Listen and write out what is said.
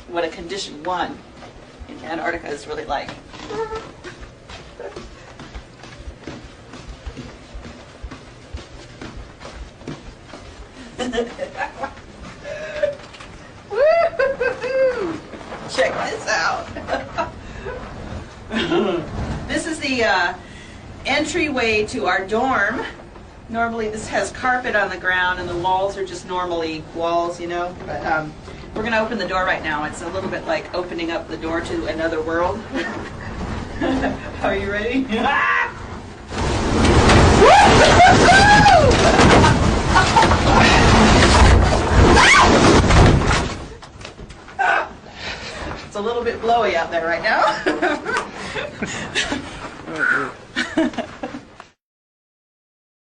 what a condition 1 in Antarctica is really like. Woo-hoo-hoo-hoo. Check this out. This is the entryway to our dorm. Normally this has carpet on the ground and the walls are just normally walls, you know, but we're going to open the door right now. It's a little bit like opening up the door to another world. Are you ready? It's a little bit blowy out there right now.